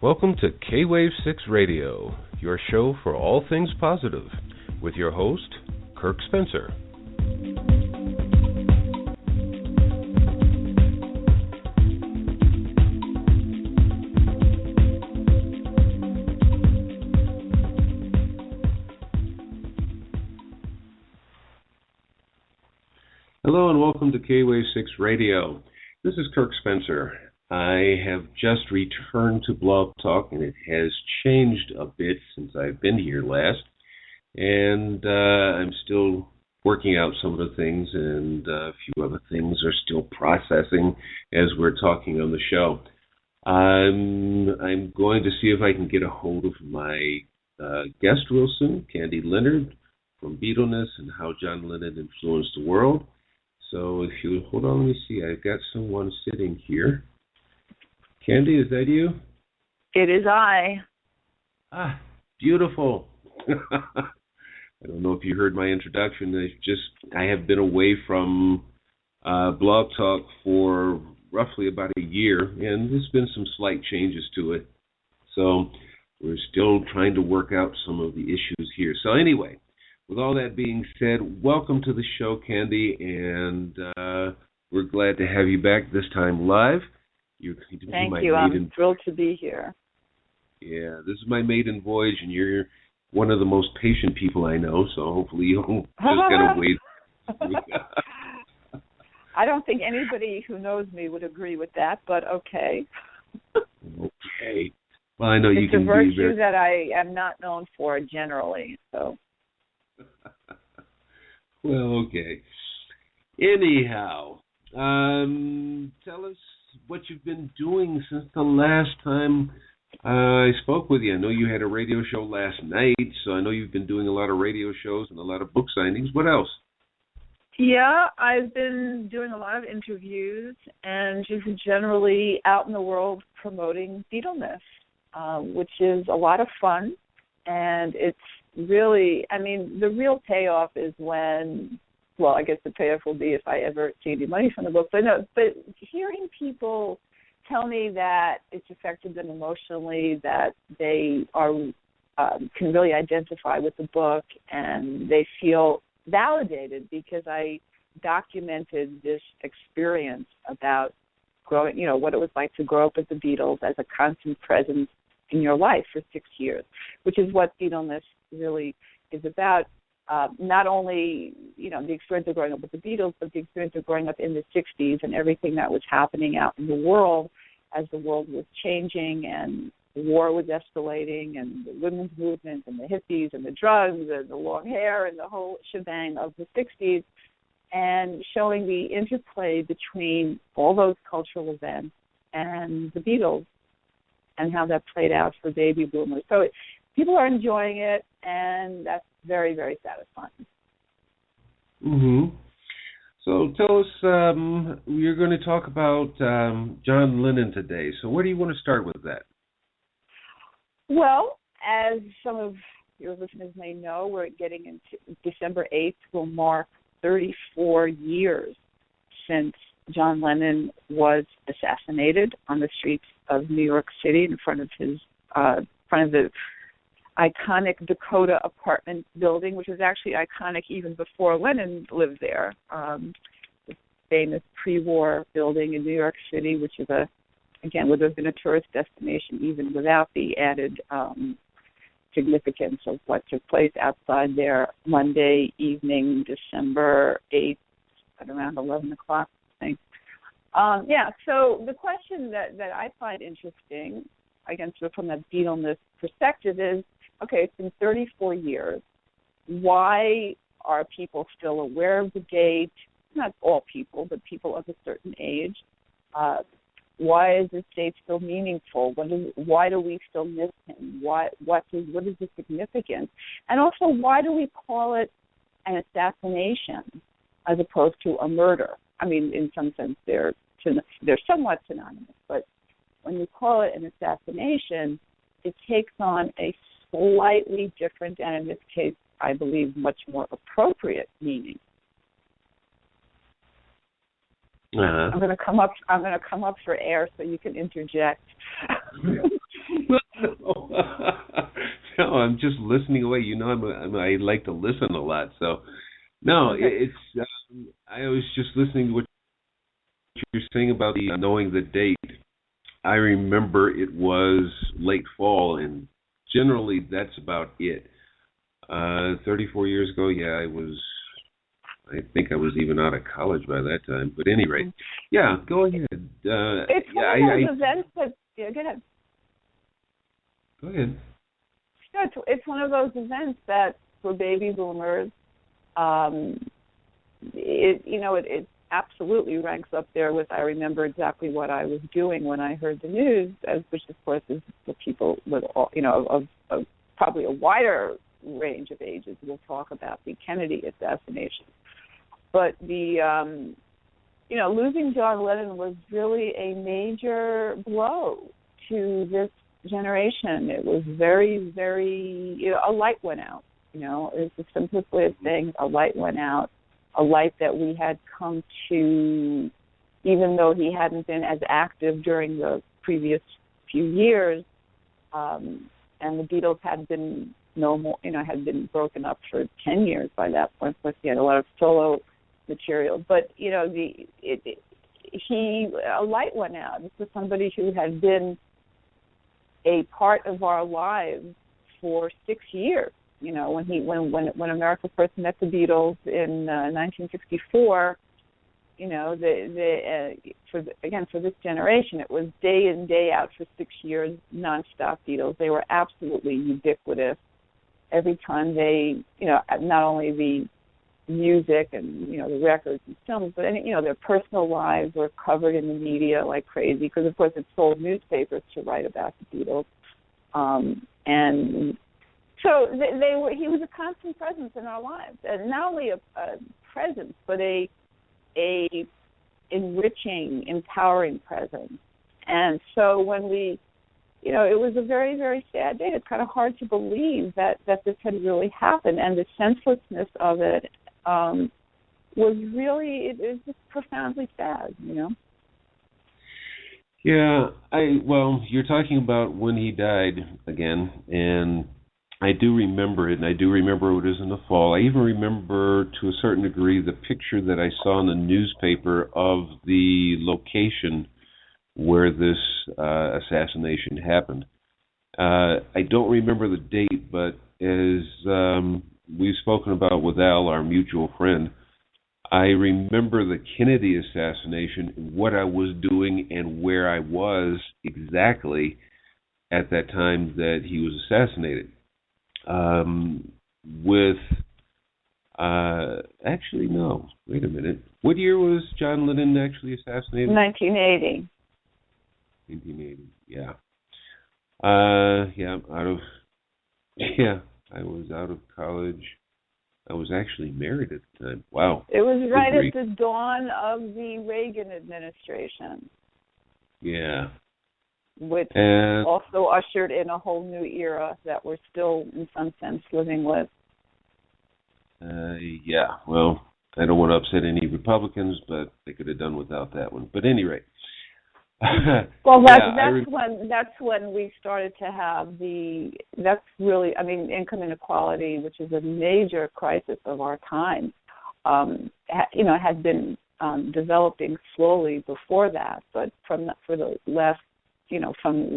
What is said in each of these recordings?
Welcome to K-Wave 6 Radio, your show for all things positive, with your host, Kirk Spencer. Hello and welcome to K-Wave 6 Radio. This is Kirk Spencer. I have just returned to BlogTalk, and it has changed a bit since I've been here last. And I'm still working out some of the things, and a few other things are still processing as we're talking on the show. I'm going to see if I can get a hold of my guest real soon, Candy Leonard from Beatleness and How John Lennon Influenced the World. So if you hold on, let me see. I've got someone sitting here. Candy, is that you? It is I. Ah, beautiful. I don't know if you heard my introduction. I have been away from Blog Talk for roughly about a year, and there's been some slight changes to it. So we're still trying to work out some of the issues here. So anyway, with all that being said, welcome to the show, Candy, and we're glad to have you back this time live. Thank you. I'm thrilled to be here. Yeah, this is my maiden voyage, and you're one of the most patient people I know, so hopefully you'll just kind of wait. I don't think anybody who knows me would agree with that, but okay. Okay. Well, I know you can be It's a virtue that I am not known for generally, so. Well, okay. Anyhow, tell us what you've been doing since the last time I spoke with you. I know you had a radio show last night, so I know you've been doing a lot of radio shows and a lot of book signings. What else? Yeah, I've been doing a lot of interviews and just generally out in the world promoting Beatleness, which is a lot of fun. And it's really, the real payoff is when, well, I guess the payoff will be if I ever see any money from the book. But hearing people tell me that it's affected them emotionally, that they are can really identify with the book, and they feel validated because I documented this experience about growing, what it was like to grow up with the Beatles as a constant presence in your life for 6 years, which is what Beatleness really is about. Not only, the experience of growing up with the Beatles, but the experience of growing up in the 60s and everything that was happening out in the world as the world was changing and the war was escalating and the women's movement and the hippies and the drugs and the long hair and the whole shebang of the 60s, and showing the interplay between all those cultural events and the Beatles and how that played out for baby boomers. So people are enjoying it, and that's very, very satisfying. Mm-hmm. So tell us, you're going to talk about John Lennon today. So where do you want to start with that? Well, as some of your listeners may know, we're getting into December 8th will mark 34 years since John Lennon was assassinated on the streets of New York City in front of the iconic Dakota apartment building, which was actually iconic even before Lennon lived there. The famous pre-war building in New York City, which is would have been a tourist destination even without the added significance of what took place outside there Monday evening, December 8th, at around 11 o'clock, I think. So the question that I find interesting, again, so from the Beatleness perspective, is, okay, it's been 34 years. Why are people still aware of the date? Not all people, but people of a certain age. Why is this date still meaningful? Why do we still miss him? What is the significance? And also, why do we call it an assassination as opposed to a murder? In some sense, they're somewhat synonymous, but when you call it an assassination, it takes on a slightly different, and in this case, I believe, much more appropriate meaning. I'm going to come up for air so you can interject. No, I'm just listening away. You know, I like to listen a lot. So, no, it's. I was just listening to what you're saying about the knowing the date. I remember it was late fall, and generally that's about it. 34 years ago, yeah, I think I was even out of college by that time. But at any rate, yeah, go ahead. It's one of those events that, yeah, go ahead. Go ahead. No, it's one of those events that for baby boomers, it absolutely ranks up there with I remember exactly what I was doing when I heard the news, which of course is the people with all, of probably a wider range of ages will talk about the Kennedy assassination. But the losing John Lennon was really a major blow to this generation. It was very, very, a light went out. It's the simplest way of saying a light went out, a light that we had come to, even though he hadn't been as active during the previous few years, and the Beatles had been had been broken up for 10 years by that point. Plus, he had a lot of solo material. But a light went out. This was somebody who had been a part of our lives for 6 years. When America first met the Beatles in 1964, for this generation, it was day in, day out for 6 years, nonstop Beatles. They were absolutely ubiquitous. Every time they, not only the music and, the records and films, but, their personal lives were covered in the media like crazy because, of course, it sold newspapers to write about the Beatles. And so he was a constant presence in our lives. And not only a presence, but a enriching, empowering presence. And so when we, it was a very, very sad day. It's kind of hard to believe that this had really happened. And the senselessness of it was really, it was just profoundly sad, Yeah, you're talking about when he died again, and I do remember it, and I do remember it was in the fall. I even remember, to a certain degree, the picture that I saw in the newspaper of the location where this assassination happened. I don't remember the date, but as we've spoken about with Al, our mutual friend, I remember the Kennedy assassination, what I was doing and where I was exactly at that time that he was assassinated. Actually, no, wait a minute. What year was John Lennon actually assassinated? 1980. 1980, yeah. I was out of college. I was actually married at the time. Wow. It was right at the dawn of the Reagan administration. Yeah. Which also ushered in a whole new era that we're still, in some sense, living with. Well, I don't want to upset any Republicans, but they could have done without that one. But at any rate. Well, that's when we started to have income inequality, which is a major crisis of our time, had been developing slowly before that, but from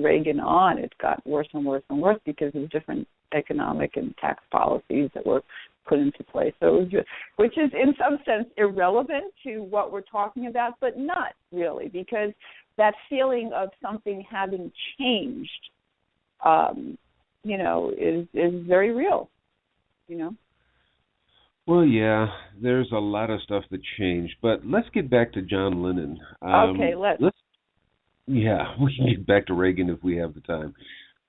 Reagan on, it got worse and worse and worse because of different economic and tax policies that were put into place. So it was which is in some sense irrelevant to what we're talking about, but not really, because that feeling of something having changed, is very real, Well, yeah, there's a lot of stuff that changed, but let's get back to John Lennon. Okay, let's. Yeah, we can get back to Reagan if we have the time.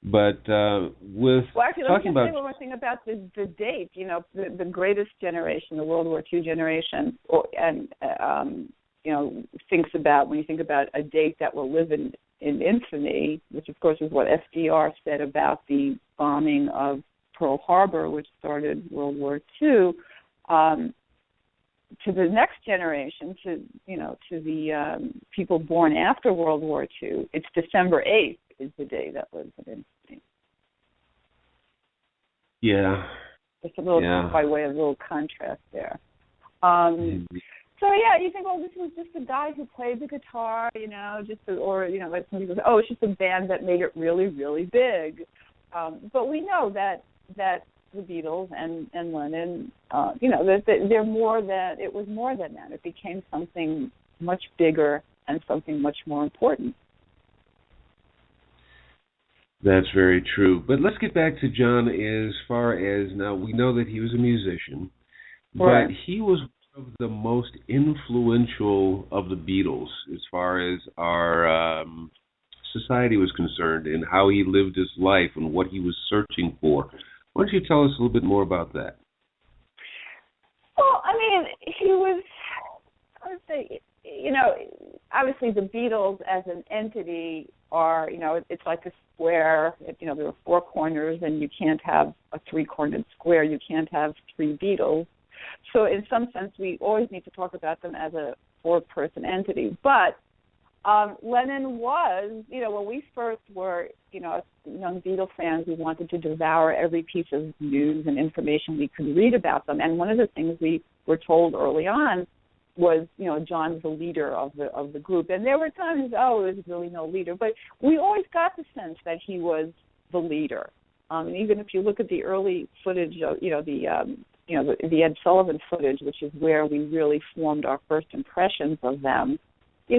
But actually, talking about say one more thing about the date. The greatest generation, the World War II generation, thinks about, when you think about a date that will live in infamy, which of course is what FDR said about the bombing of Pearl Harbor, which started World War II. To the next generation, to the people born after World War II, it's December 8th is the day that lives in infamy. Yeah. Just a little, by way of a little contrast there. So yeah, you think, well, this was just a guy who played the guitar, like somebody goes, oh, it's just a band that made it really, really big. But we know that the Beatles and Lennon, that they're more than, it was more than that. It became something much bigger and something much more important. That's very true. But let's get back to John as far as, now we know that he was a musician, right. But he was one of the most influential of the Beatles as far as our society was concerned and how he lived his life and what he was searching for. Why don't you tell us a little bit more about that? Well, I mean, he was, I would say, obviously the Beatles as an entity are, it's like a square. There are four corners, and you can't have a three-cornered square. You can't have three Beatles. So in some sense, we always need to talk about them as a four-person entity. But Lennon was, when we first were, young Beatles fans, we wanted to devour every piece of news and information we could read about them. And one of the things we were told early on was, John's the leader of the group. And there were times, there's really no leader. But we always got the sense that he was the leader. And even if you look at the early footage of, the Ed Sullivan footage, which is where we really formed our first impressions of them, he's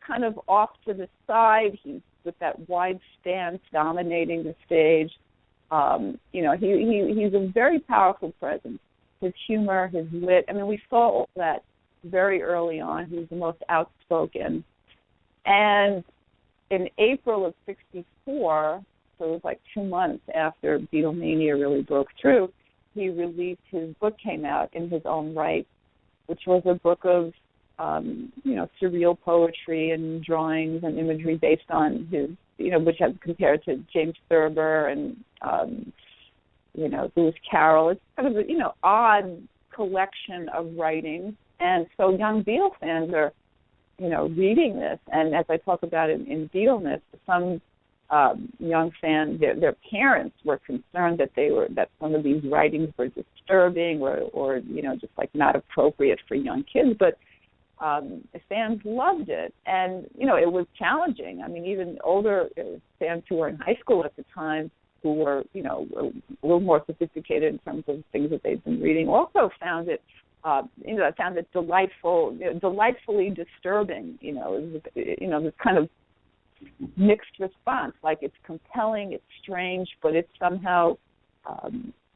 kind of off to the side. He's with that wide stance dominating the stage. He's a very powerful presence. His humor, his wit. I mean, we saw all that very early on. He was the most outspoken. And in April of '64, so it was like 2 months after Beatlemania really broke through, he released, his book came out in his own right, which was a book of, surreal poetry and drawings and imagery based on his, which has compared to James Thurber and, Lewis Carroll. It's kind of odd collection of writings. And so young Beatle fans are, reading this. And as I talk about in Beatleness, some young fans, their parents were concerned that some of these writings were disturbing or just like not appropriate for young kids. But fans loved it, and it was challenging. I mean, even older fans who were in high school at the time, who were a little more sophisticated in terms of things that they'd been reading, also found it found it delightfully disturbing. This kind of mixed response. Like, it's compelling, it's strange, but it's somehow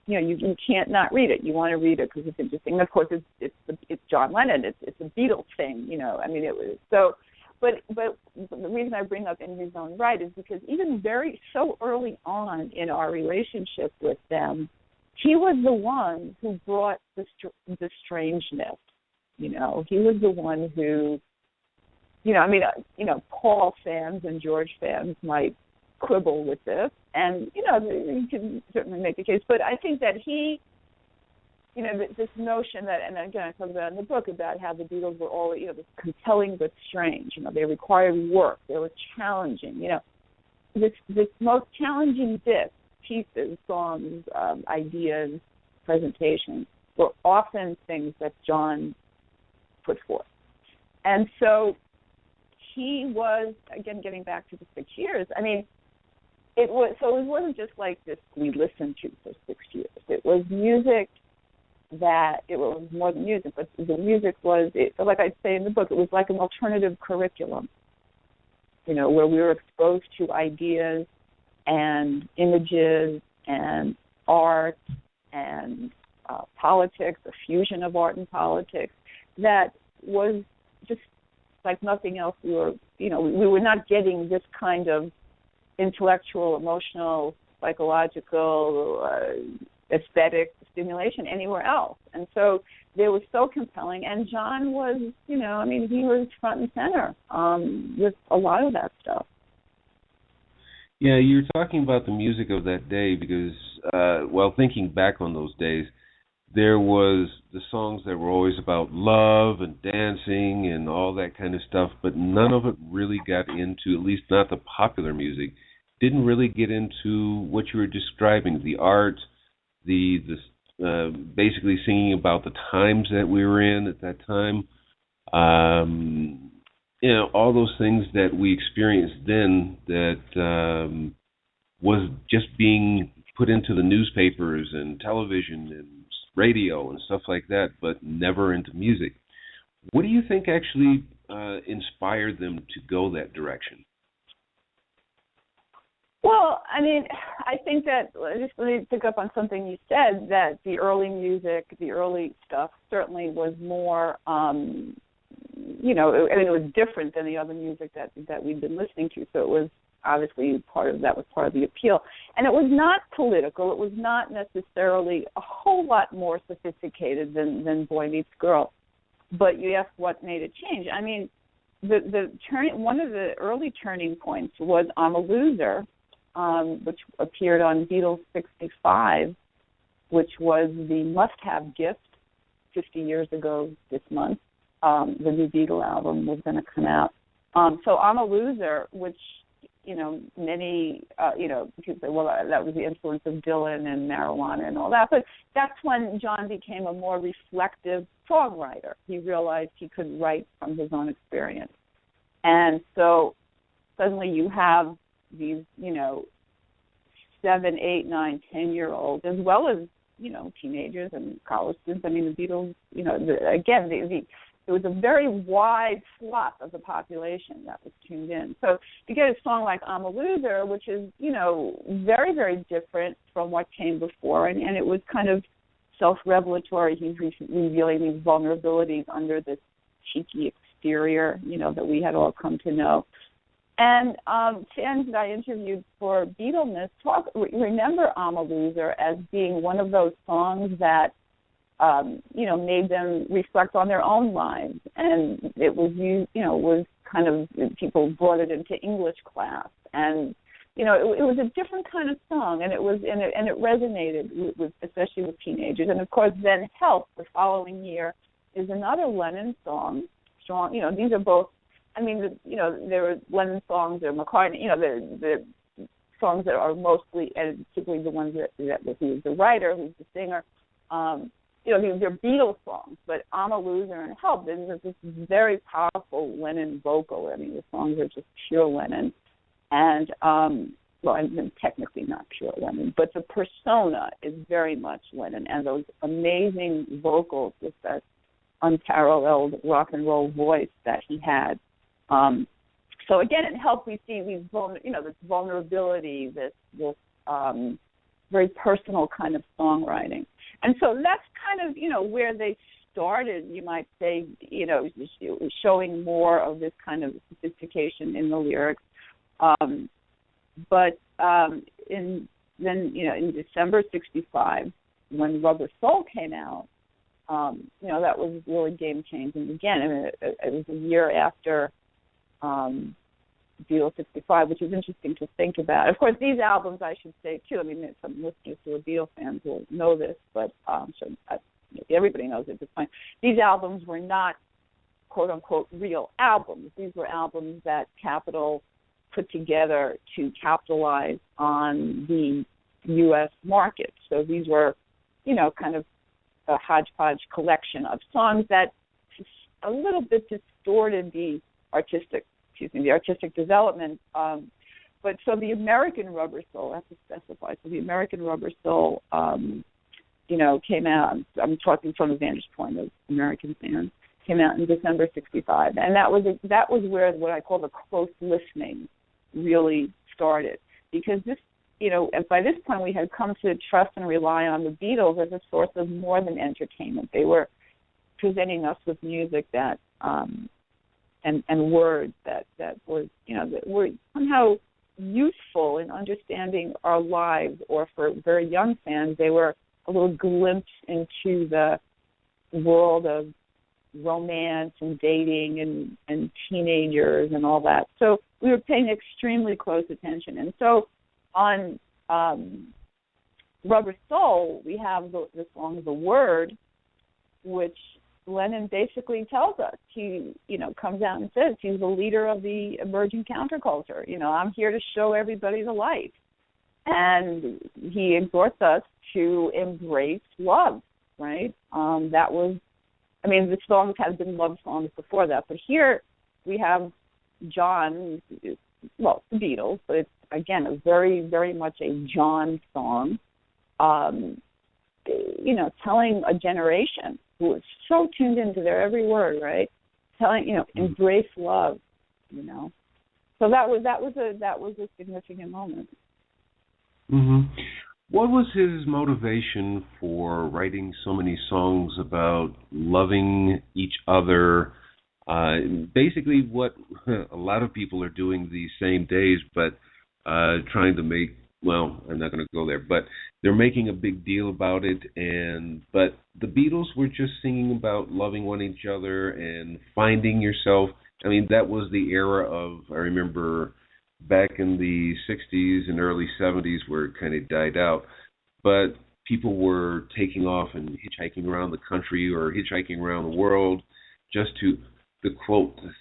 you can't not read it. You want to read it because it's interesting. And of course, it's John Lennon. It's a Beatles thing. I mean, it was so. But the reason I bring up In His Own Right is because even so early on in our relationship with them, he was the one who brought the strangeness. He was the one who, Paul fans and George fans might quibble with this, and you can certainly make a case. But I think that he, this notion that, and again I talk about in the book about how the Beatles were all, this compelling but strange. They required work. They were challenging. This most challenging bits, pieces, songs, ideas, presentations were often things that John put forth, and so he was, again, getting back to the 6 years. I mean, it wasn't just like this we listened to for 6 years. It was music that, it was more than music, but the music was, like I say in the book, it was like an alternative curriculum, where we were exposed to ideas and images and art and politics, a fusion of art and politics that was just like nothing else. We were not getting this kind of intellectual, emotional, psychological, aesthetic stimulation anywhere else. And so they were so compelling. And John was, he was front and center with a lot of that stuff. Yeah, you're talking about the music of that day because, thinking back on those days, there was the songs that were always about love and dancing and all that kind of stuff, but none of it really got into, at least not the popular music, didn't really get into what you were describing, the art, the basically singing about the times that we were in at that time. All those things that we experienced then that was just being put into the newspapers and television and radio and stuff like that, but never into music. What do you think actually inspired them to go that direction? Well, I mean, I think that, just let me pick up on something you said, that the early music, the early stuff certainly was more, it was different than the other music that we'd been listening to, so it was obviously part of the appeal. And it was not political. It was not necessarily a whole lot more sophisticated than Boy Meets Girl. But you asked what made it change. I mean, one of the early turning points was I'm a Loser, which appeared on Beatles 65, which was the must-have gift 50 years ago this month. The new Beatle album was going to come out. So I'm a Loser, which many, people say, well, that was the influence of Dylan and marijuana and all that. But that's when John became a more reflective songwriter. He realized he could write from his own experience. And so suddenly you have these, 7, 8, 9, 10-year-olds, as well as, teenagers and college students. I mean, the Beatles, it was a very wide swath of the population that was tuned in. So to get a song like I'm a Loser, which is, very, very different from what came before, and it was kind of self-revelatory. He's revealing these vulnerabilities under this cheeky exterior, that we had all come to know. And fans that I interviewed for Beatleness remember I'm a Loser as being one of those songs that made them reflect on their own lives, and it was was kind of, people brought it into English class, and it was a different kind of song, and it resonated with especially with teenagers, and of course then Help the following year is another Lennon song. Strong, these are both. I mean, there were Lennon songs or McCartney, the songs that are mostly, and particularly the ones that who's the writer, who's the singer. They're Beatles songs, but I'm a Loser and Help, there's this very powerful Lennon vocal. I mean, the songs are just pure Lennon. And, and technically not pure Lennon, but the persona is very much Lennon, and those amazing vocals with that unparalleled rock and roll voice that he had. So again, in Help, we see these, this vulnerability, this very personal kind of songwriting. And so that's kind of, where they started, you might say, showing more of this kind of sophistication in the lyrics. But in December 65, when Rubber Soul came out, that was really game-changing. Again, I mean, it was a year after Beatles 65, which is interesting to think about. Of course, these albums, I should say, too, I mean, some listeners who are Beatles fans will know this, but everybody knows it at this point. These albums were not, quote-unquote, real albums. These were albums that Capitol put together to capitalize on the U.S. market. So these were, kind of a hodgepodge collection of songs that a little bit distorted the artistic development. But so the American Rubber Soul, I have to specify, so the American Rubber Soul, came out, I'm talking from the vantage point of American fans, came out in December 65. And that was where what I call the close listening really started. Because this, and by this point we had come to trust and rely on the Beatles as a source of more than entertainment. They were presenting us with music that, and words that was, that were somehow useful in understanding our lives, or for very young fans, they were a little glimpse into the world of romance and dating and teenagers and all that. So we were paying extremely close attention. And so on Rubber Soul, we have the song The Word, which Lennon basically tells us. He, comes out and says he's the leader of the emerging counterculture. I'm here to show everybody the light. And he exhorts us to embrace love, right? The songs had been love songs before that, but here we have John, the Beatles, but it's, again, a very, very much a John song, telling a generation who is so tuned into their every word, right? Telling, embrace love, So that was a significant moment. Mm-hmm. What was his motivation for writing so many songs about loving each other? Basically what a lot of people are doing these same days, but trying to make, I'm not going to go there, but they're making a big deal about it. But the Beatles were just singing about loving one each other and finding yourself. That was the era of, I remember back in the 60s and early 70s where it kind of died out. But people were taking off and hitchhiking around the country or hitchhiking around the world just to, the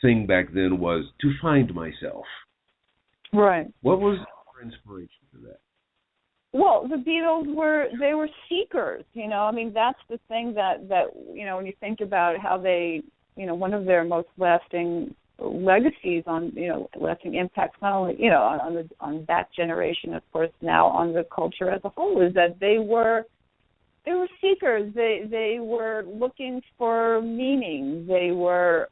thing back then was to find myself. Right. What was your inspiration for that? Well, the Beatles were seekers, that's the thing that when you think about how they, one of their most lasting legacies on, lasting impacts, not only, on that generation, of course, now on the culture as a whole, is that they were seekers. They were looking for meaning. They were,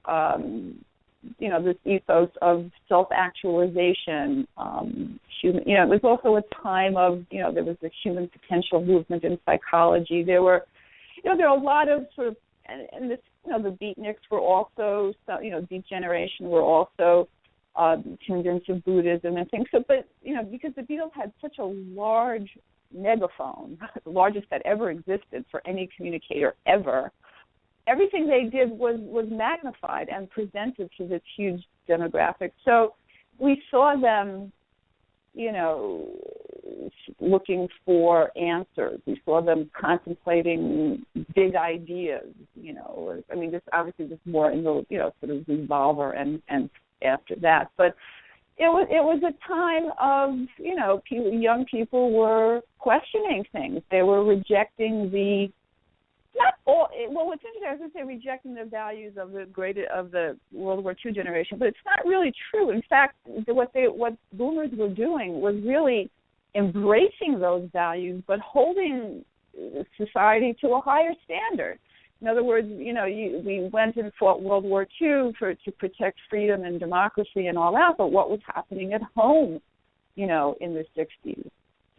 this ethos of self-actualization. It was also a time of, there was the human potential movement in psychology. There were a lot of sort of, and this, the Beatniks were also, Beat Generation were also tuned into Buddhism and things. So, but, because the Beatles had such a large megaphone, the largest that ever existed for any communicator ever, everything they did was magnified and presented to this huge demographic. So we saw them, looking for answers. We saw them contemplating big ideas, this more in the, sort of Revolver and after that. But it was a time of, young people were questioning things. They were rejecting what's interesting, I was going to say rejecting the values of the World War II generation, but it's not really true. In fact, what boomers were doing was really embracing those values, but holding society to a higher standard. In other words, we went and fought World War II to protect freedom and democracy and all that, but what was happening at home, in the 60s,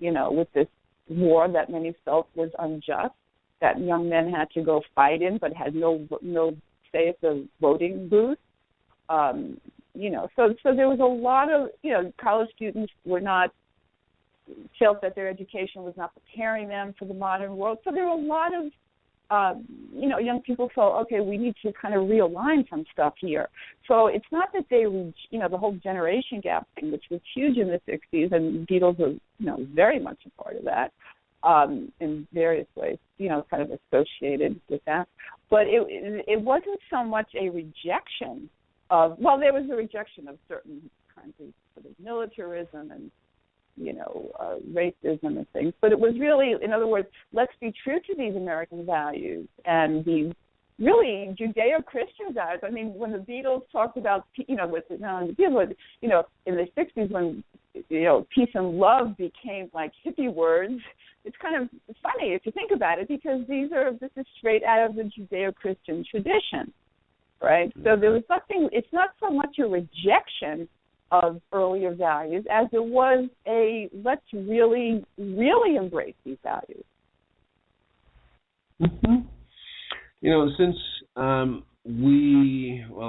with this war that many felt was unjust, that young men had to go fight in, but had no say at the voting booth. So there was a lot of, college students felt that their education was not preparing them for the modern world. So there were a lot of, young people felt, okay, we need to kind of realign some stuff here. So it's not that they, the whole generation gap thing, which was huge in the 60s, and Beatles were, very much a part of that. In various ways, kind of associated with that. But it wasn't so much a rejection of, there was a rejection of certain kinds of sort of militarism and, racism and things. But it was really, in other words, let's be true to these American values and these really Judeo-Christian values. When the Beatles talked about, in the 60s when, peace and love became like hippie words, it's kind of funny if you think about it, because this is straight out of the Judeo-Christian tradition, right? So there was nothing, it's not so much a rejection of earlier values as it was let's really, really embrace these values. Mm-hmm. Since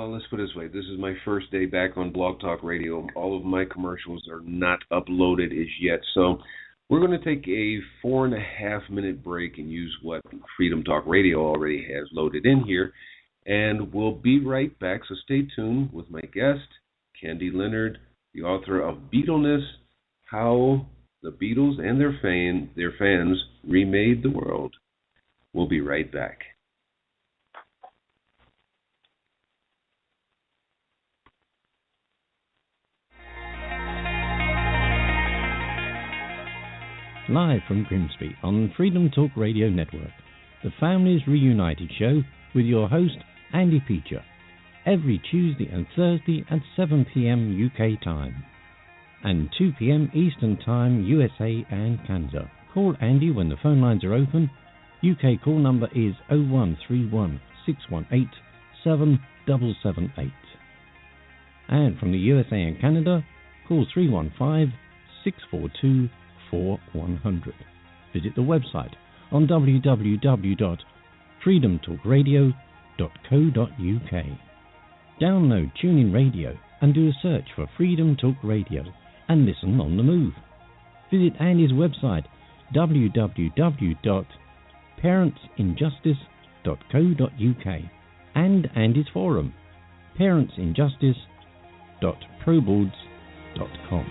let's put it this way, this is my first day back on BlogTalk Radio. All of my commercials are not uploaded as yet, so we're going to take a 4.5-minute break and use what Freedom Talk Radio already has loaded in here, and we'll be right back, so stay tuned with my guest, Candy Leonard, the author of Beatleness, How the Beatles and their fans remade the world. We'll be right back. Live from Grimsby on Freedom Talk Radio Network, the Families Reunited show with your host, Andy Peacher, every Tuesday and Thursday at 7 p.m. UK time and 2 p.m. Eastern Time, USA and Canada. Call Andy when the phone lines are open. UK call number is 0131 618 7778. And from the USA and Canada, call 315 642 4100. Visit the website on www.freedomtalkradio.co.uk. Download TuneIn Radio and do a search for Freedom Talk Radio and listen on the move. Visit Andy's website www.parentsinjustice.co.uk and Andy's forum parentsinjustice.proboards.com.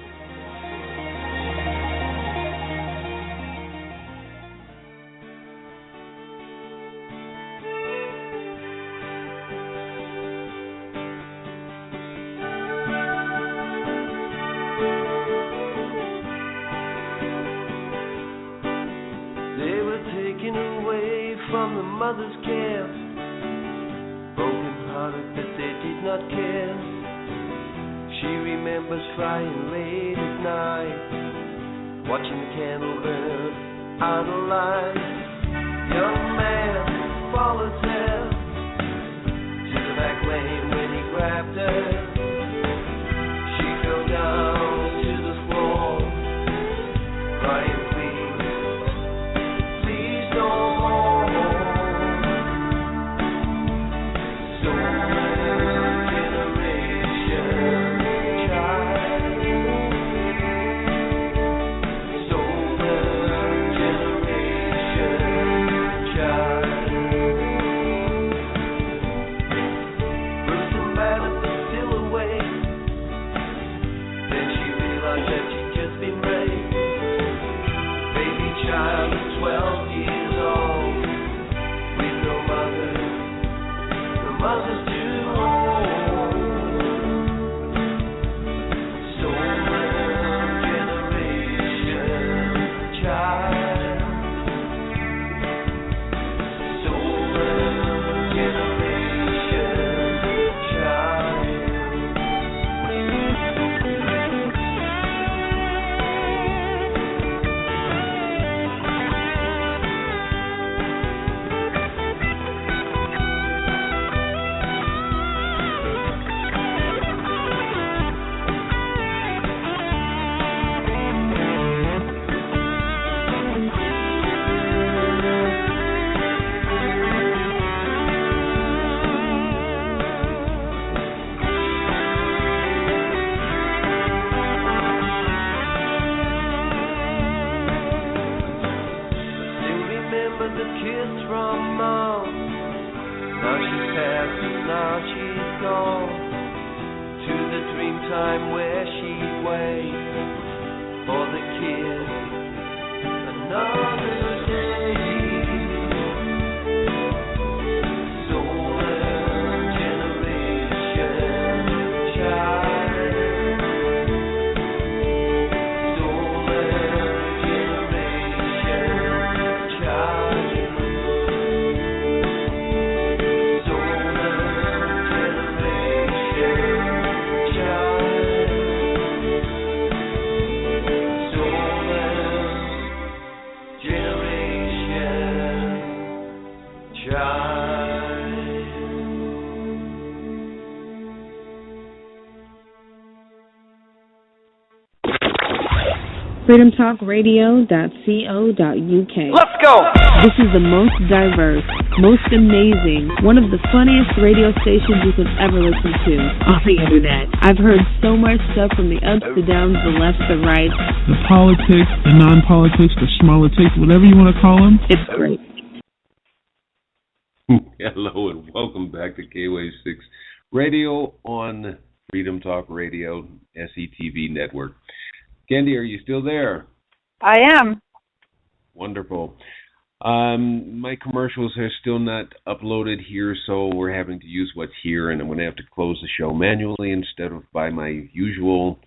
Mother's care, broken hearted that they did not care. She remembers crying late at night, watching the candle burn out of light. Young man follows her to the back lane when he grabbed her. She fell down to the floor, crying, please no more. freedomtalkradio.co.uk. Let's go! This is the most diverse, most amazing, one of the funniest radio stations you could ever listen to on the internet. I've heard so much stuff from the ups, the downs, the left, the right. The politics, the non-politics, the schmolitics, whatever you want to call them. It's great. Hello and welcome back to KWAVE 6 Radio on Freedom Talk Radio, SETV Network. Candy, are you still there? I am. Wonderful. My commercials are still not uploaded here, so we're having to use what's here, and I'm going to have to close the show manually instead of by my usual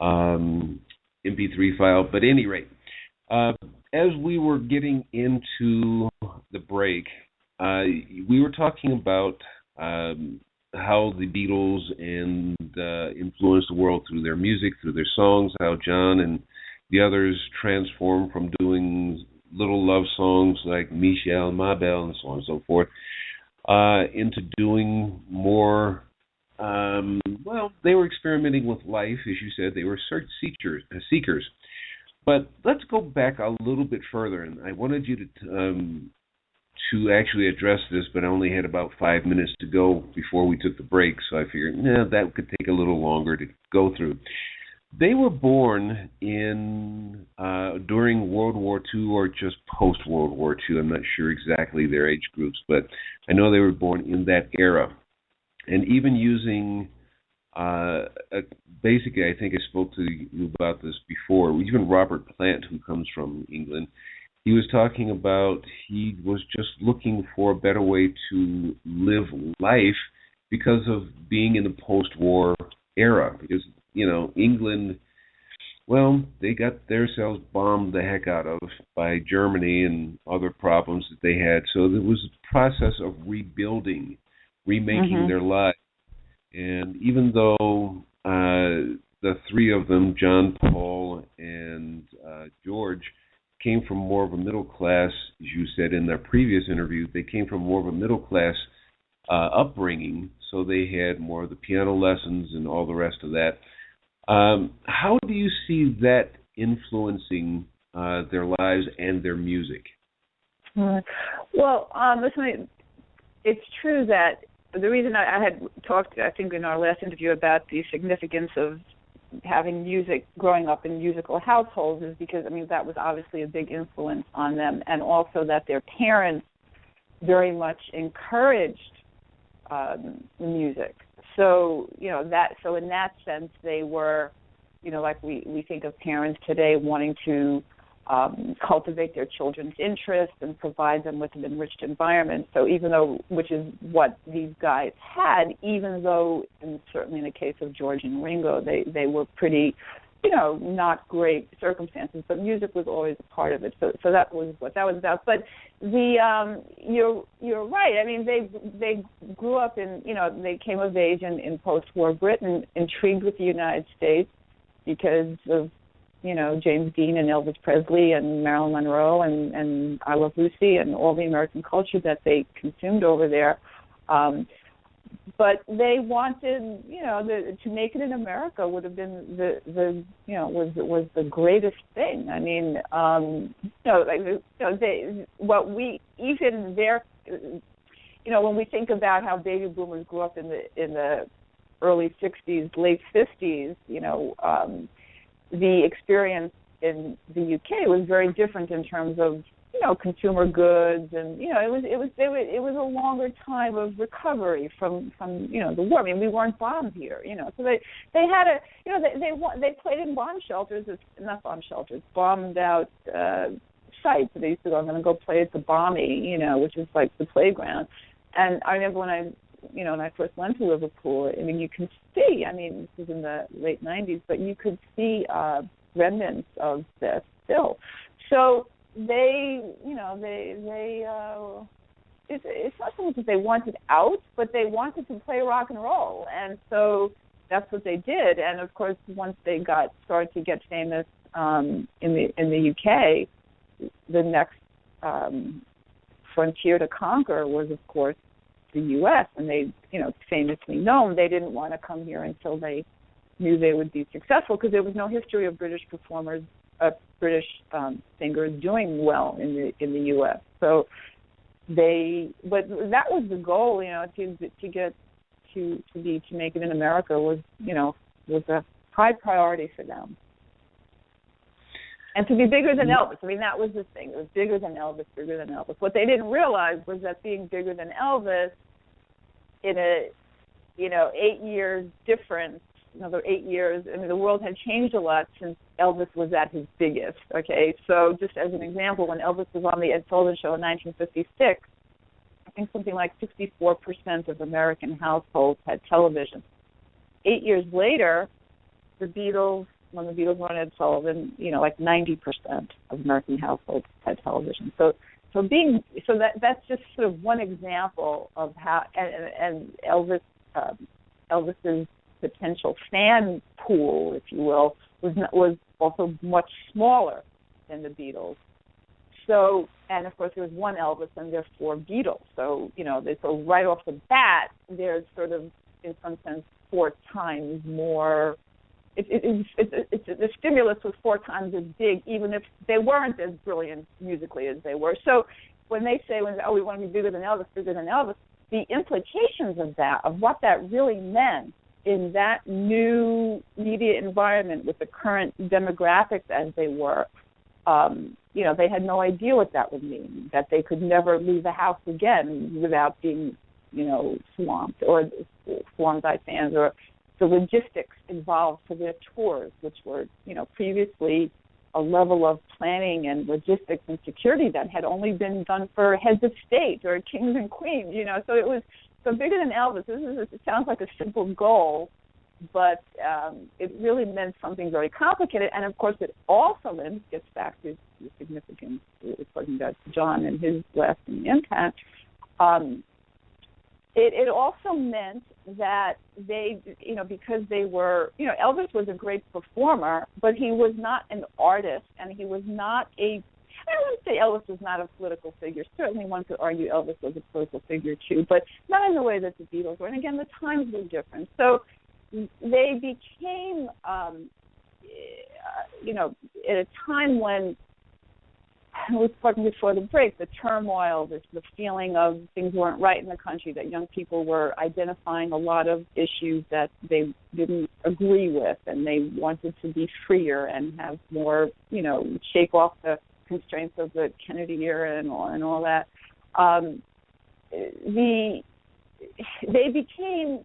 MP3 file. But at any rate, as we were getting into the break, we were talking about how the Beatles and influenced the world through their music, through their songs, how John and the others transformed from doing little love songs like Michelle, Ma Belle, and so on and so forth, into doing more, they were experimenting with life, as you said. They were seekers. But let's go back a little bit further, and I wanted you to actually address this, but I only had about 5 minutes to go before we took the break, so I figured, that could take a little longer to go through. They were born in during World War II or just post-World War II. I'm not sure exactly their age groups, but I know they were born in that era. And even using, basically, I think I spoke to you about this before, even Robert Plant, who comes from England, he was talking about he was just looking for a better way to live life because of being in the post-war era. Because, England, they got themselves bombed the heck out of by Germany and other problems that they had. So there was a process of rebuilding, remaking their lives. And even though the three of them, John, Paul, and George, came from more of a middle class, as you said in their previous interview, they came from more of a middle class upbringing, so they had more of the piano lessons and all the rest of that. How do you see that influencing their lives and their music? Well, listen, it's true that the reason I had talked, I think, in our last interview about the significance of having music, growing up in musical households, is because, that was obviously a big influence on them, and also that their parents very much encouraged music. So, so in that sense, they were, like we think of parents today wanting to cultivate their children's interests and provide them with an enriched environment. So which is what these guys had, even though, and certainly in the case of George and Ringo, they were pretty, not great circumstances, but music was always a part of it. So that was what that was about. But you're right. They grew up in, they came of age in post-war Britain, intrigued with the United States because of, James Dean and Elvis Presley and Marilyn Monroe and I Love Lucy and all the American culture that they consumed over there. But they wanted, to make it in America would have been was the greatest thing. When we think about how baby boomers grew up in the early 60s, late 50s, the experience in the UK was very different in terms of, consumer goods, and it was a longer time of recovery from the war. We weren't bombed here, so they had they played in bombed out sites. They used to go, I'm going to go play at the Bomby, which is like the playground. And I remember when I first went to Liverpool, you can see, this was in the late 90s, but you could see remnants of this still. So it's not so much that they wanted out, but they wanted to play rock and roll, and so that's what they did. And of course, once they started to get famous in the UK, the next frontier to conquer was, of course, the U.S. And they, famously known they didn't want to come here until they knew they would be successful, because there was no history of British performers, British singers doing well in the U.S. So but that was the goal, to get to make it in America was a high priority for them. And to be bigger than Elvis. That was the thing. It was bigger than Elvis. What they didn't realize was that being bigger than Elvis in a 8 year difference another 8 years. I mean, the world had changed a lot since Elvis was at his biggest, okay? So just as an example, when Elvis was on the Ed Sullivan Show in 1956, I think something like 64% of American households had television. 8 years later, when the Beatles were on Ed Sullivan, like 90% of American households had television. So that's just sort of one example of how, and Elvis's potential fan pool, if you will, was also much smaller than the Beatles. So, and of course there was one Elvis and there are four Beatles. So, so right off the bat, there's sort of, in some sense, 4 times more. The stimulus was 4 times as big, even if they weren't as brilliant musically as they were. So when they say, we want to be bigger than Elvis, the implications of that, of what that really meant in that new media environment with the current demographics as they were, they had no idea what that would mean, that they could never leave the house again without being, swamped by fans, or the logistics involved for their tours, which were, previously a level of planning and logistics and security that had only been done for heads of state or kings and queens, So it was so bigger than Elvis. It sounds like a simple goal, but it really meant something very complicated. And of course, it also then gets back to the significance. We're talking about John and his lasting impact. It also meant that they, because they were, Elvis was a great performer, but he was not an artist, and he was not I don't want to say Elvis was not a political figure. Certainly one could argue Elvis was a political figure too, but not in the way that the Beatles were. And again, the times were different. So they became, at a time when, I was talking before the break, the turmoil, the feeling of things weren't right in the country, that young people were identifying a lot of issues that they didn't agree with, and they wanted to be freer and have more, shake off the constraints of the Kennedy era and all that. They became,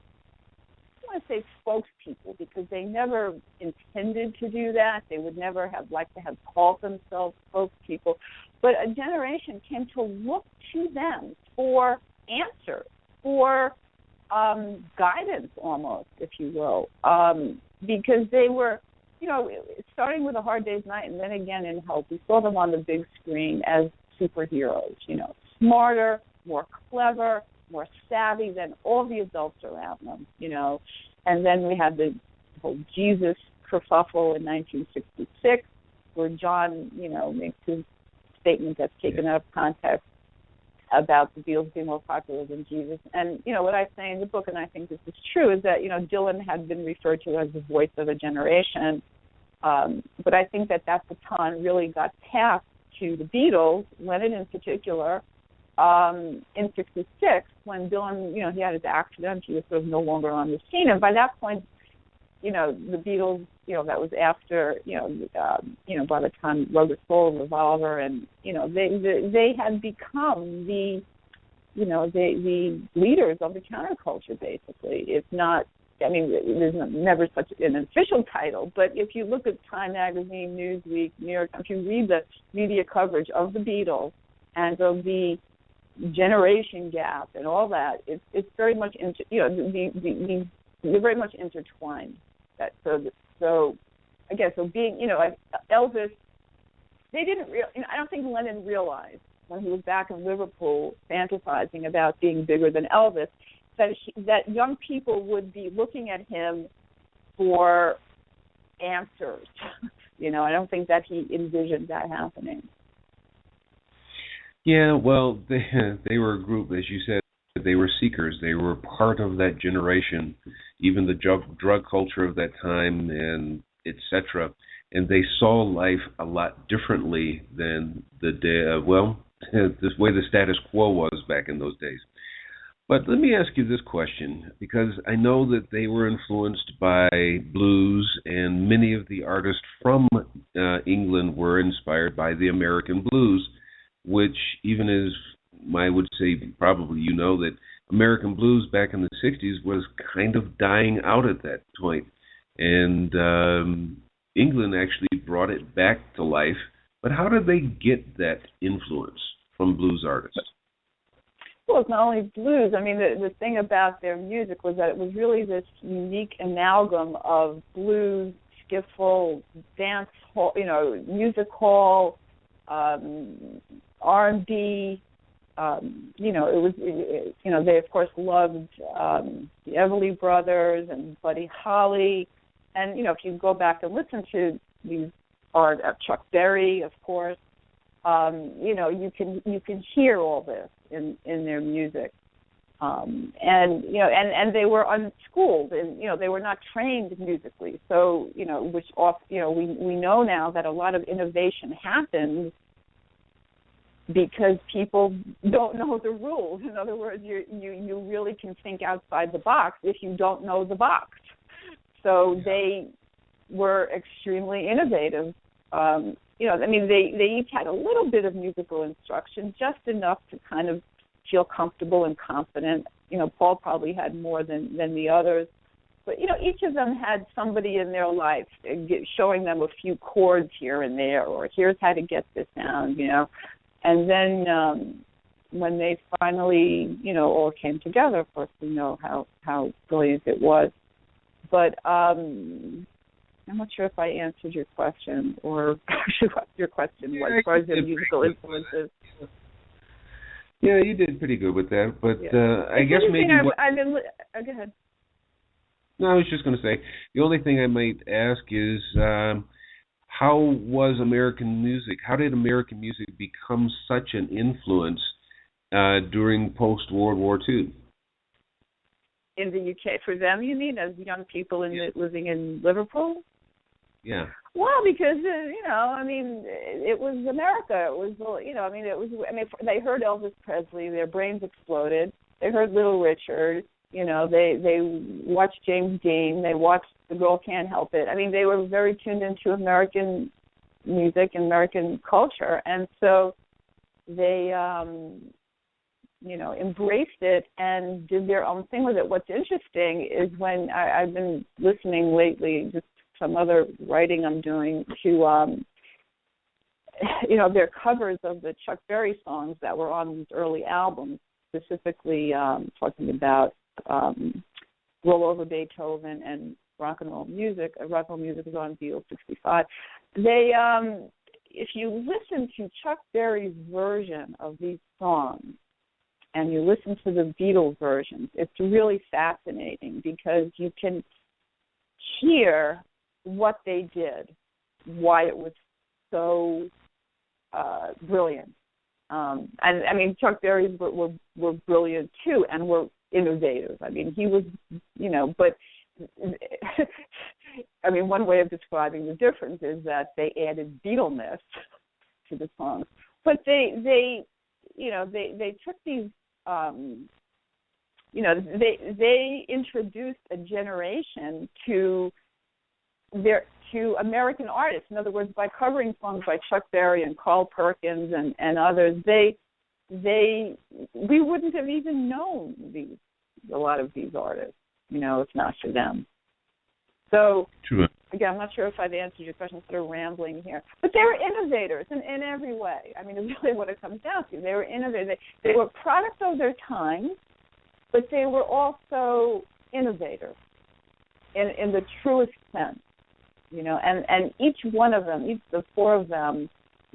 I want to say, spokespeople, because they never intended to do that. They would never have liked to have called themselves spokespeople. But a generation came to look to them for answers, for guidance almost, if you will, because they were, starting with A Hard Day's Night and then again in Hope, we saw them on the big screen as superheroes, smarter, more clever, more savvy than all the adults around them, And then we had the whole Jesus kerfuffle in 1966, where John, makes his statement that's taken out of context about the Beatles being more popular than Jesus. And, what I say in the book, and I think this is true, is that, Dylan had been referred to as the voice of a generation. But I think that baton really got passed to the Beatles, Lennon in particular, in 66, when Dylan, he had his accident, he was sort of no longer on the scene. And by that point, the Beatles, that was after, by the time Rubber Soul, Revolver, and, they had become the leaders of the counterculture, basically. If not, there's never such an official title, but if you look at Time Magazine, Newsweek, New York Times, you read the media coverage of the Beatles and of the generation gap and all that, it's very much they're very much intertwined. So being Elvis, they didn't I don't think Lennon realized when he was back in Liverpool fantasizing about being bigger than Elvis that young people would be looking at him for answers. I don't think that he envisioned that happening. Yeah, well, they were a group, as you said, they were seekers. They were part of that generation, even the drug culture of that time, and etc. And they saw life a lot differently than the way the status quo was back in those days. But let me ask you this question, because I know that they were influenced by blues, and many of the artists from England were inspired by the American blues, which even as I would say probably that American blues back in the 60s was kind of dying out at that point. and England actually brought it back to life. But how did they get that influence from blues artists? Well, it's not only blues. I mean, the thing about their music was that it was really this unique amalgam of blues, skiffle, dance hall, music hall, R&B. It was, they of course loved the Everly Brothers and Buddy Holly, and if you go back and listen to these art of Chuck Berry, of course, you can hear all this in their music, and they were unschooled, and they were not trained musically. So we know now that a lot of innovation happens because people don't know the rules. In other words, you really can think outside the box if you don't know the box. So they were extremely innovative. They each had a little bit of musical instruction, just enough to kind of feel comfortable and confident. Paul probably had more than the others. But, each of them had somebody in their life showing them a few chords here and there, or here's how to get this sound, And then when they finally, all came together, of course, we know how brilliant it was. But I'm not sure if I answered your question, or what your question was as far as the musical influences. Yeah, you did pretty good with that, but I guess maybe... go ahead. No, I was just going to say, the only thing I might ask is, how was American music, how did American music become such an influence during post-World War II? In the UK, for them, you mean, as young people living in Liverpool? Yeah. Well, because it was America. It was, they heard Elvis Presley, their brains exploded. They heard Little Richard. They watched James Dean. They watched The Girl Can't Help It. They were very tuned into American music and American culture, and so they embraced it and did their own thing with it. What's interesting is when I've been listening lately, just some other writing I'm doing to, their covers of the Chuck Berry songs that were on these early albums, specifically talking about Roll Over Beethoven and rock and roll music. Rock and roll music is on Beatles 65. They, if you listen to Chuck Berry's version of these songs, and you listen to the Beatles versions, it's really fascinating because you can hear what they did, why it was so brilliant. Chuck Berry's were brilliant too, and were innovative. He was, but one way of describing the difference is that they added Beatleness to the songs, but they took these, they introduced a generation to American artists. In other words, by covering songs by Chuck Berry and Carl Perkins and others, we wouldn't have even known a lot of these artists, if not for them. So, true. Again, I'm not sure if I've answered your question, sort of rambling here. But they were innovators in every way. It's really what it comes down to. They were innovators. They were products of their time, but they were also innovators in the truest sense, And each one of them, the four of them,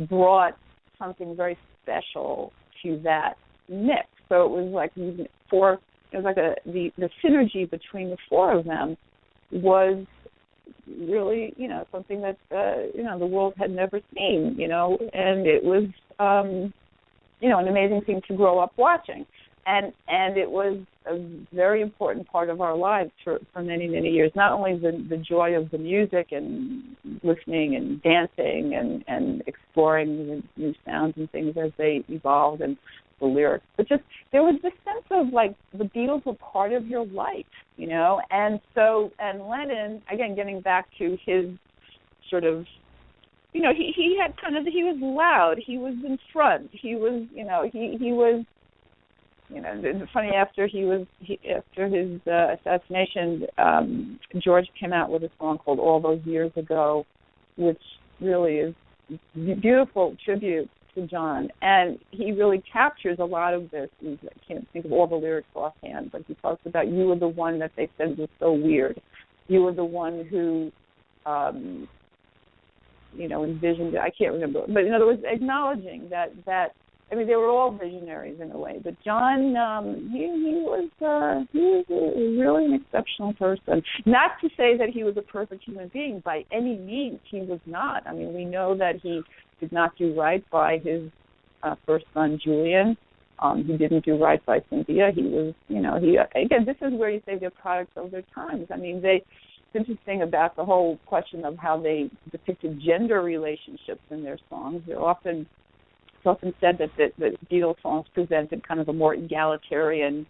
brought something very special to that mix. So it was like the synergy between the four of them was really, something that, the world had never seen, and it was, an amazing thing to grow up watching. And it was a very important part of our lives for many, many years. Not only the joy of the music and listening and dancing and exploring the new sounds and things as they evolved and the lyrics, but just there was this sense of like the Beatles were part of your life, And so, and Lennon, again, getting back to his sort of, he had kind of, he was loud, he was in front, he was, he was, funny, after his assassination, George came out with a song called "All Those Years Ago," which really is a beautiful tribute to John, and he really captures a lot of this. I can't think of all the lyrics offhand, but he talks about, you were the one that they said was so weird. You were the one who, envisioned it. I can't remember, but in other words, acknowledging that they were all visionaries in a way, but John, he was really an exceptional person. Not to say that he was a perfect human being by any means. He was not. I mean, we know that he did not do right by his first son, Julian. He didn't do right by Cynthia. He was, again, this is where you say they're products of their times. I mean, it's interesting about the whole question of how they depicted gender relationships in their songs. It's often said that the Beatles songs presented kind of a more egalitarian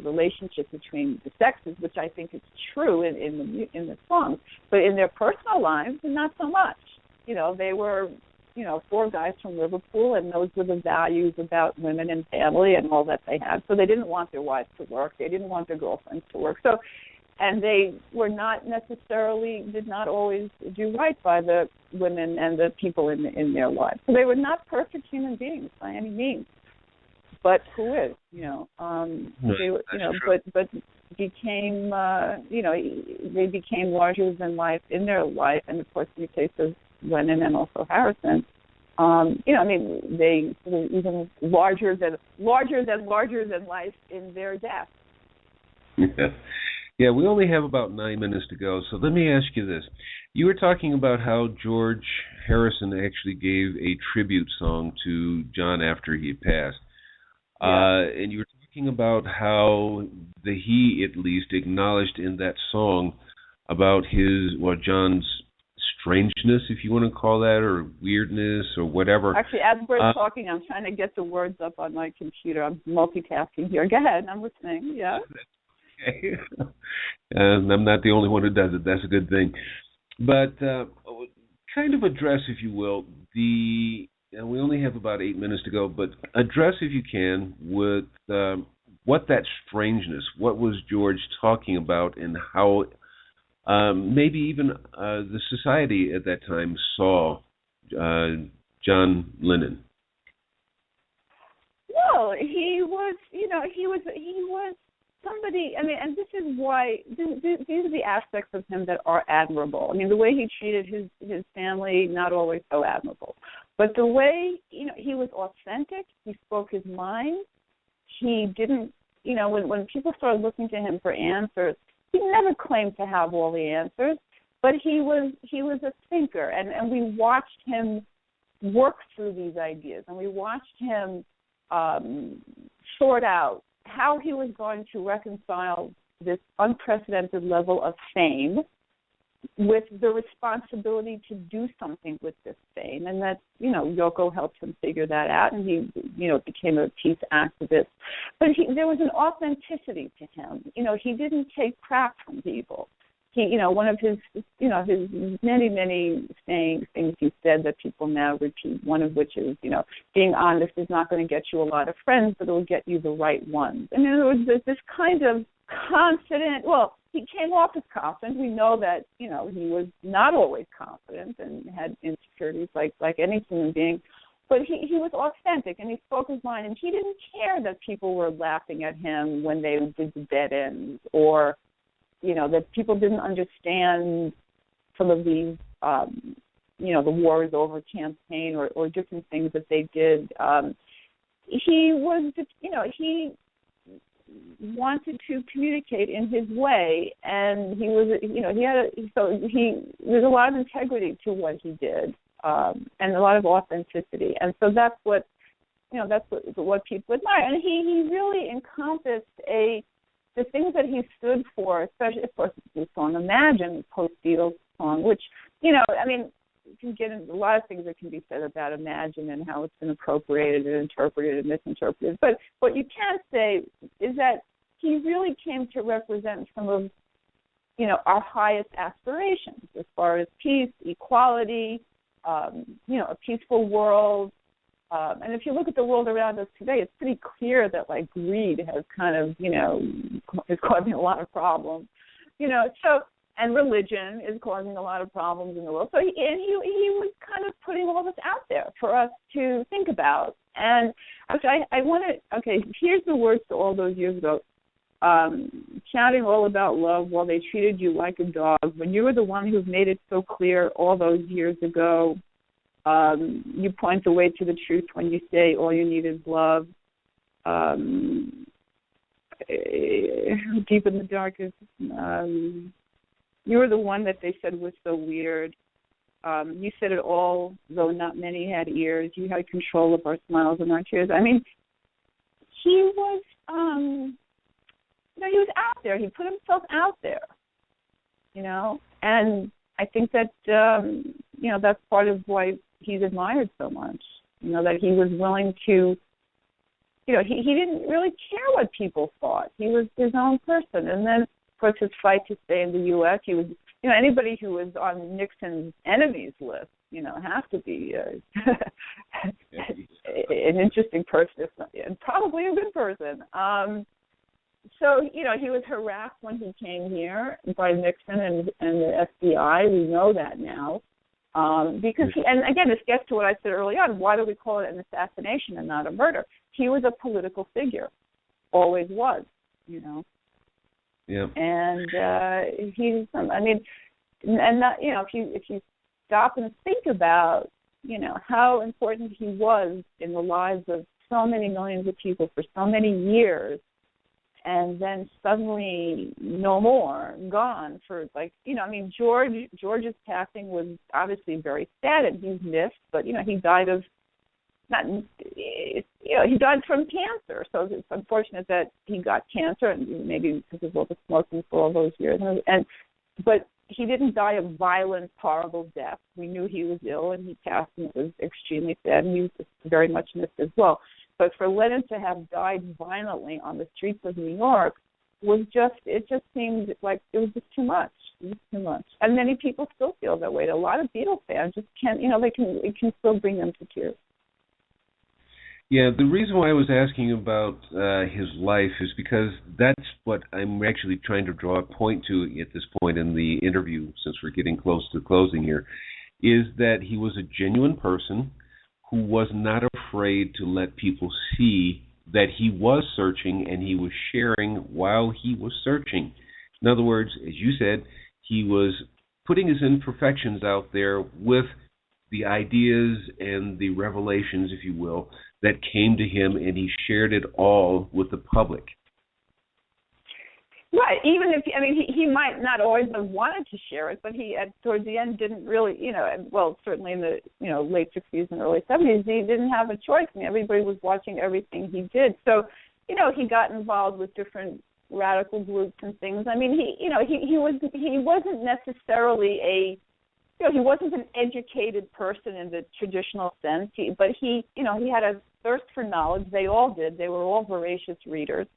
relationship between the sexes, which I think is true in the songs. But in their personal lives, not so much. They were, four guys from Liverpool, and those were the values about women and family and all that they had. So they didn't want their wives to work. They didn't want their girlfriends to work. So, and they were did not always do right by the women and the people in their lives. So they were not perfect human beings by any means. But who is, they were, but became, they became larger than life in their life, and of course in the case of Lennon and also Harrison, they were even larger than life in their death. Yeah, we only have about 9 minutes to go, so let me ask you this. You were talking about how George Harrison actually gave a tribute song to John after he had passed. Yeah. And you were talking about how he at least acknowledged in that song about John's strangeness, if you want to call that, or weirdness, or whatever. Actually, as we're talking, I'm trying to get the words up on my computer. I'm multitasking here. Go ahead, I'm listening. Yeah. Okay. And I'm not the only one who does it. That's a good thing. But kind of address, if you will, we only have about 8 minutes to go, but address, if you can, with what that strangeness, what was George talking about, and how maybe even the society at that time saw John Lennon. Well, he was somebody, and this is why, these are the aspects of him that are admirable. I mean, the way he treated his family, not always so admirable. But the way, he was authentic, he spoke his mind, he didn't, when people started looking to him for answers, he never claimed to have all the answers, but he was a thinker, and we watched him work through these ideas, and we watched him sort out how he was going to reconcile this unprecedented level of fame with the responsibility to do something with this fame. And that, Yoko helped him figure that out, and he, became a peace activist. But there was an authenticity to him. He didn't take crap from people. He, one of his many, many things he said that people now repeat, one of which is, being honest is not going to get you a lot of friends, but it will get you the right ones. And in other words, there's this kind of confident, he came off as confident. We know that, he was not always confident and had insecurities like any human being. But he was authentic, and he spoke his mind, and he didn't care that people were laughing at him when they did the dead ends, or that people didn't understand some of these, the war is over campaign or different things that they did. He was, he wanted to communicate in his way, and he was, there's a lot of integrity to what he did, and a lot of authenticity, and so that's what people admire, and he really encompassed the things that he stood for, especially, of course, the song Imagine, post-Beatles song, which, you can get into a lot of things that can be said about Imagine and how it's been appropriated and interpreted and misinterpreted. But what you can say is that he really came to represent some of, our highest aspirations as far as peace, equality, a peaceful world, And if you look at the world around us today, it's pretty clear that like greed has kind of, is causing a lot of problems, and religion is causing a lot of problems in the world. So he was kind of putting all this out there for us to think about. And actually, I want to, here's the words to all those years ago. Shouting all about love while they treated you like a dog. When you were the one who made it so clear all those years ago, you point the way to the truth when you say all you need is love. Deep in the darkest, you were the one that they said was so weird. You said it all, though not many had ears. You had control of our smiles and our tears. I mean, he was, he was out there. He put himself out there, and I think that, that's part of why he's admired so much, that he was willing to, he didn't really care what people thought. He was his own person. And then, of course, his fight to stay in the U.S., he was, anybody who was on Nixon's enemies list, has to be an interesting person and probably a good person. So, he was harassed when he came here by Nixon and the FBI. We know that now. Because and again, this gets to what I said early on. Why do we call it an assassination and not a murder? He was a political figure, always was, Yeah. And he's, and not, if you stop and think about, how important he was in the lives of so many millions of people for so many years, and then suddenly no more, gone for George's passing was obviously very sad, and he's missed, but he died of he died from cancer. So it's unfortunate that he got cancer, and maybe because of all the smoking for all those years. But he didn't die a violent, horrible death. We knew he was ill, and he passed, and it was extremely sad, and he was very much missed as well. But for Lennon to have died violently on the streets of New York it just seemed like it was just too much. It was too much. And many people still feel that way. A lot of Beatles fans just can't, it can still bring them to tears. Yeah, the reason why I was asking about his life is because that's what I'm actually trying to draw a point to at this point in the interview, since we're getting close to closing here, is that he was a genuine person who was not afraid to let people see that he was searching, and he was sharing while he was searching. In other words, as you said, he was putting his imperfections out there with the ideas and the revelations, if you will, that came to him, and he shared it all with the public. Right. Even if, he might not always have wanted to share it, but he, towards the end, didn't really, certainly in the, late 60s and early 70s, he didn't have a choice. Everybody was watching everything he did. So, he got involved with different radical groups and things. He wasn't necessarily he wasn't an educated person in the traditional sense, but he had a thirst for knowledge. They all did. They were all voracious readers.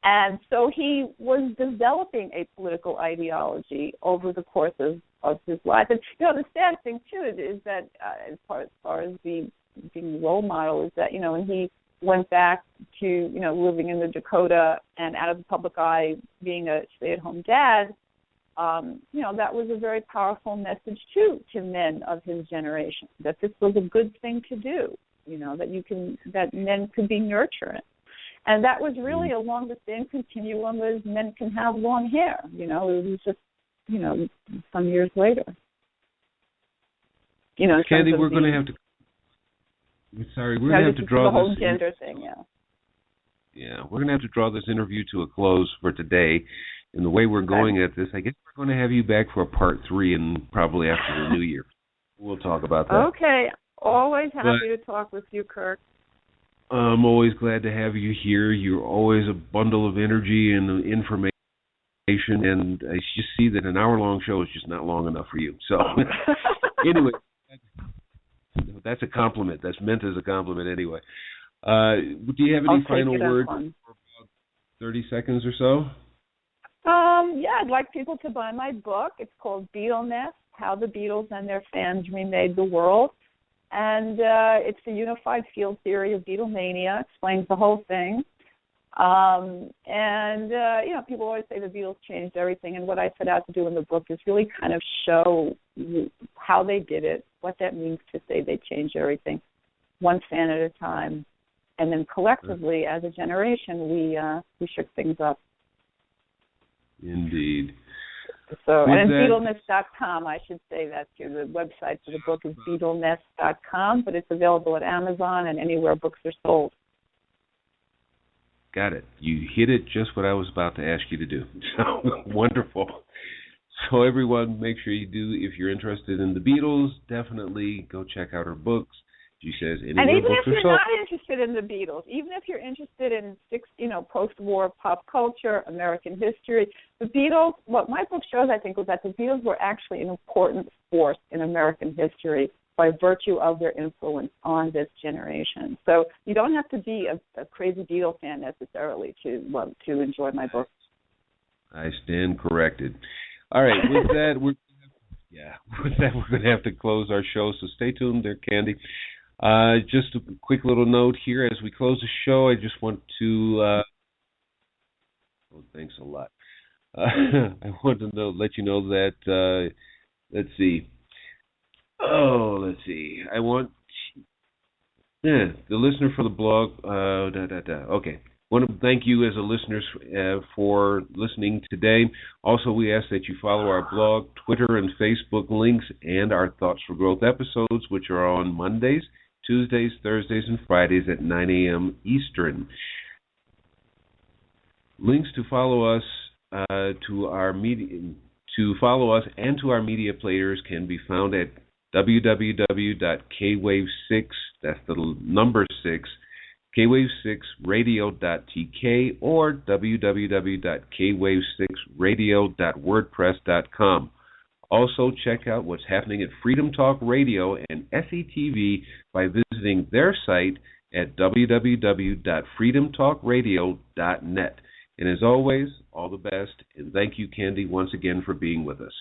And so he was developing a political ideology over the course of his life. And, the sad thing, too, is that as far as being a role model, is that, when he went back to, living in the Dakota and out of the public eye, being a stay-at-home dad, that was a very powerful message, too, to men of his generation, that this was a good thing to do, that men could be nurturing. And that was really along the same continuum as men can have long hair. It was just, some years later. Candy, we're going to have to. Sorry, we're going to have to draw the whole gender thing. Yeah. Yeah, we're going to have to draw this interview to a close for today. And the way we're going at this, I guess we're going to have you back for a part 3, and probably after the new year. We'll talk about that. Okay. Always happy to talk with you, Kirk. I'm always glad to have you here. You're always a bundle of energy and information, and I just see that an hour-long show is just not long enough for you. So, anyway, that's a compliment. That's meant as a compliment anyway. Do you have any final words for about 30 seconds or so? Yeah, I'd like people to buy my book. It's called Beatleness, How the Beatles and Their Fans Remade the World. and it's the unified field theory of Beatlemania. Explains the whole thing. People always say the Beatles changed everything, and what I set out to do in the book is really kind of show how they did it, what that means to say they changed everything, one fan at a time, and then collectively, as a generation, we shook things up. Indeed. So, and Beatleness.com, I should say that too. The website for the book is Beatleness.com, but it's available at Amazon and anywhere books are sold. Got it. You hit it just what I was about to ask you to do. So, wonderful. So, everyone, make sure you do. If you're interested in the Beatles, definitely go check out her books. She says, and even if you're not interested in the Beatles, even if you're interested in post-war pop culture, American history, the Beatles, what my book shows, I think, was that the Beatles were actually an important force in American history by virtue of their influence on this generation. So you don't have to be a crazy Beatles fan necessarily to enjoy my book. I stand corrected. All right, with that, we're going to have to close our show. So stay tuned there, Candy. Just a quick little note here as we close the show. I just want to. Thanks a lot. I want to let you know that. Let's see. I want the listener for the blog. Okay. Want to thank you as a listeners for listening today. Also, we ask that you follow our blog, Twitter, and Facebook links, and our Thoughts for Growth episodes, which are on Mondays, Tuesdays, Thursdays, and Fridays at 9 a.m. Eastern. Links to follow us to our media and to our media players can be found at www.kwave6. That's the number 6. kwave6radio.tk or www.kwave6radio.wordpress.com. Also, check out what's happening at Freedom Talk Radio and SETV by visiting their site at www.freedomtalkradio.net. And as always, all the best, and thank you, Candy, once again for being with us.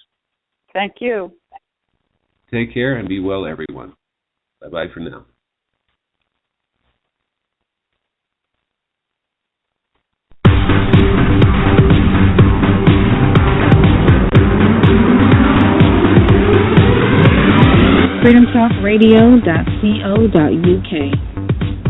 Thank you. Take care and be well, everyone. Bye-bye for now. freedomtalkradio.co.uk.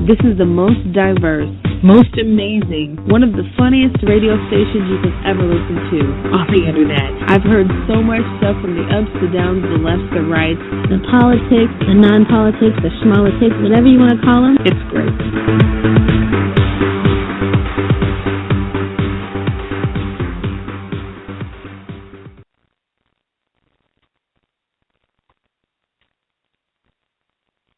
This is the most diverse, most amazing, one of the funniest radio stations you could ever listen to on the internet. I've heard so much stuff from the ups, the downs, the lefts, the rights, the politics, the non-politics, the schmolitics, whatever you want to call them. It's great.